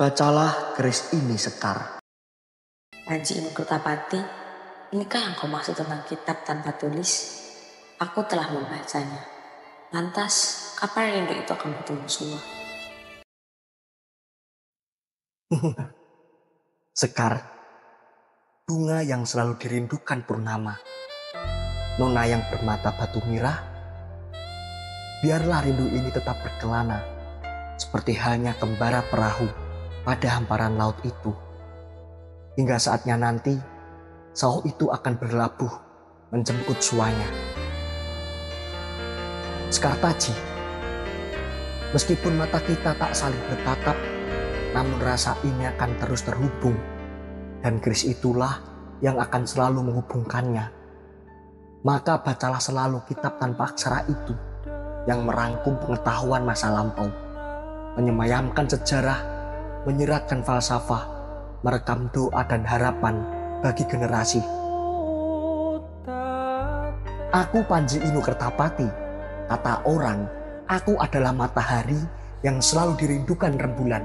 Bacalah keris ini, Sekar. Panji Inu Kertapati, inikah yang kau maksud tentang kitab tanpa tulis? Aku telah membacanya. Lantas, kapan rindu itu akan bertemu semua? Sekar, bunga yang selalu dirindukan purnama. Nona yang bermata batu mirah. Biarlah rindu ini tetap berkelana, seperti halnya kembara perahu pada hamparan laut itu. Hingga saatnya nanti, sauh itu akan berlabuh menjemput suanya. Sekar Taji, meskipun mata kita tak saling bertatap, namun rasa ini akan terus terhubung, dan keris itulah yang akan selalu menghubungkannya. Maka bacalah selalu kitab tanpa aksara itu, yang merangkum pengetahuan masa lampau, menyemayamkan sejarah, menyiratkan falsafah, merekam doa dan harapan bagi generasi. Aku Panji Inu Kertapati, kata orang, aku adalah matahari yang selalu dirindukan rembulan.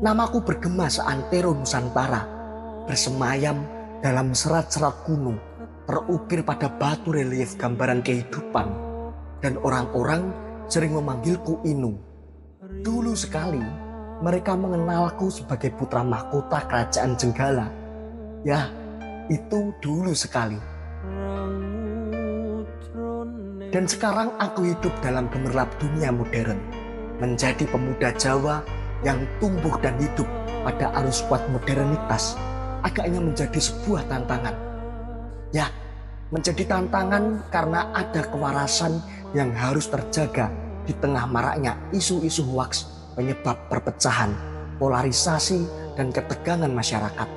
Namaku bergema seantero Nusantara, bersemayam dalam serat-serat kuno, terukir pada batu relief gambaran kehidupan. Dan orang-orang sering memanggilku Inu. Dulu sekali, mereka mengenalku sebagai putra mahkota kerajaan Jenggala. Ya, itu dulu sekali. Dan sekarang aku hidup dalam gemerlap dunia modern, menjadi pemuda Jawa yang tumbuh dan hidup pada arus kuat modernitas, agaknya menjadi sebuah tantangan. Ya, menjadi tantangan karena ada kewarasan yang harus terjaga di tengah maraknya isu-isu hoaks penyebab perpecahan, polarisasi, dan ketegangan masyarakat.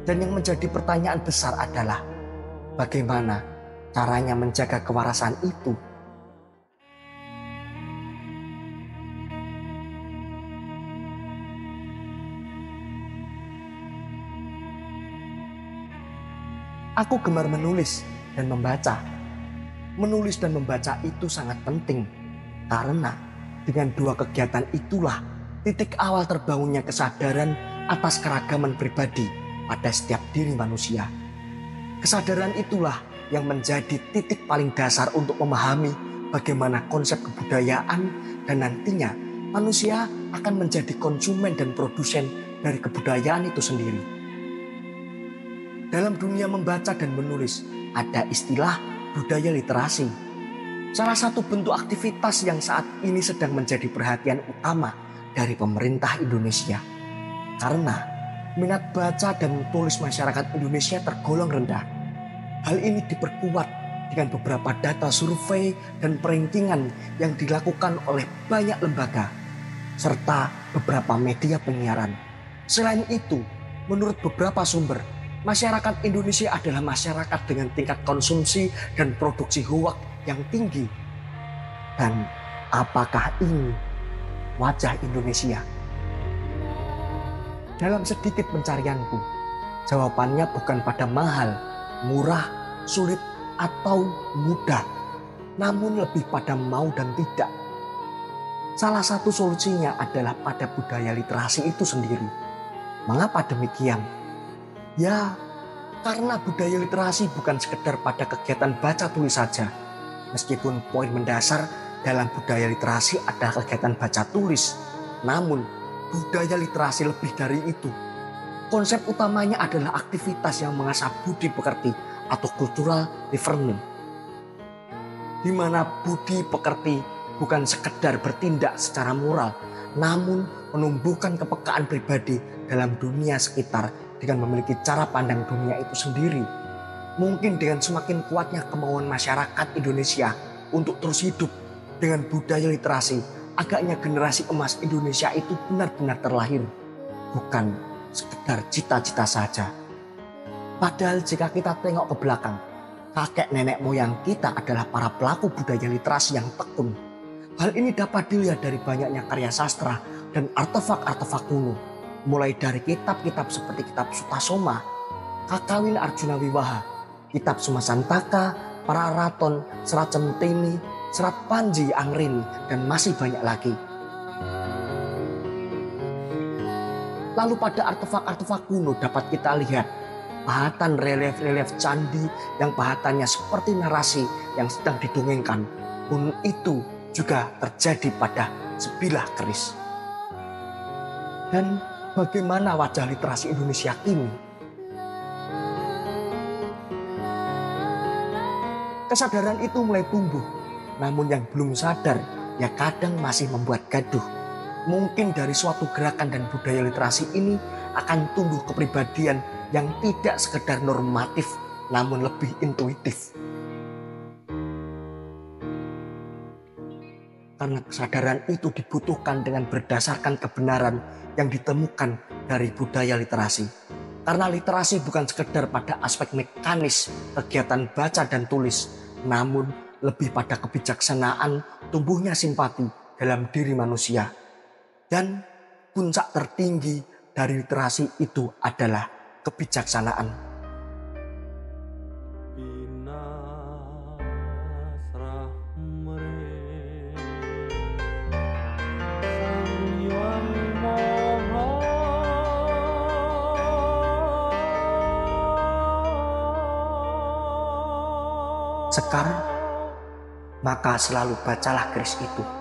Dan yang menjadi pertanyaan besar adalah, bagaimana caranya menjaga kewarasan itu? Aku gemar menulis dan membaca. Menulis dan membaca itu sangat penting, karena dengan dua kegiatan itulah titik awal terbangunnya kesadaran atas keragaman pribadi pada setiap diri manusia. Kesadaran itulah yang menjadi titik paling dasar untuk memahami bagaimana konsep kebudayaan dan nantinya manusia akan menjadi konsumen dan produsen dari kebudayaan itu sendiri. Dalam dunia membaca dan menulis ada istilah budaya literasi. Salah satu bentuk aktivitas yang saat ini sedang menjadi perhatian utama dari pemerintah Indonesia. Karena minat baca dan tulis masyarakat Indonesia tergolong rendah. Hal ini diperkuat dengan beberapa data survei dan perankingan yang dilakukan oleh banyak lembaga, serta beberapa media penyiaran. Selain itu, menurut beberapa sumber, masyarakat Indonesia adalah masyarakat dengan tingkat konsumsi dan produksi hoaks yang tinggi. Dan apakah ini wajah Indonesia? Dalam sedikit pencarianku, jawabannya bukan pada mahal, murah, sulit, atau mudah, namun lebih pada mau dan tidak. Salah satu solusinya adalah pada budaya literasi itu sendiri. Mengapa demikian? Ya, karena budaya literasi bukan sekedar pada kegiatan baca tulis saja. Meskipun poin mendasar dalam budaya literasi adalah kegiatan baca tulis, namun budaya literasi lebih dari itu. Konsep utamanya adalah aktivitas yang mengasah budi pekerti atau cultural learning. Di mana budi pekerti bukan sekedar bertindak secara moral, namun menumbuhkan kepekaan pribadi dalam dunia sekitar dengan memiliki cara pandang dunia itu sendiri. Mungkin dengan semakin kuatnya kemauan masyarakat Indonesia untuk terus hidup dengan budaya literasi, agaknya generasi emas Indonesia itu benar-benar terlahir, bukan sekedar cita-cita saja. Padahal jika kita tengok ke belakang, kakek nenek moyang kita adalah para pelaku budaya literasi yang tekun. Hal ini dapat dilihat dari banyaknya karya sastra dan artefak-artefak kuno, mulai dari kitab-kitab seperti kitab Sutasoma, Kakawin Arjuna Wiwaha, kitab Sumasantaka, Pararaton, Serat Centini, Serat Panji Angrini, dan masih banyak lagi. Lalu pada artefak-artefak kuno dapat kita lihat pahatan relief-relief candi yang pahatannya seperti narasi yang sedang didongengkan. Pun itu juga terjadi pada sebilah keris. Dan bagaimana wajah literasi Indonesia kini? Kesadaran itu mulai tumbuh, namun yang belum sadar ya kadang masih membuat gaduh. Mungkin dari suatu gerakan dan budaya literasi ini akan tumbuh kepribadian yang tidak sekedar normatif, namun lebih intuitif. Karena kesadaran itu dibutuhkan dengan berdasarkan kebenaran yang ditemukan dari budaya literasi. Karena literasi bukan sekedar pada aspek mekanis kegiatan baca dan tulis, namun lebih pada kebijaksanaan tumbuhnya simpati dalam diri manusia. Dan puncak tertinggi dari literasi itu adalah kebijaksanaan. Sekarang, maka selalu bacalah keris itu.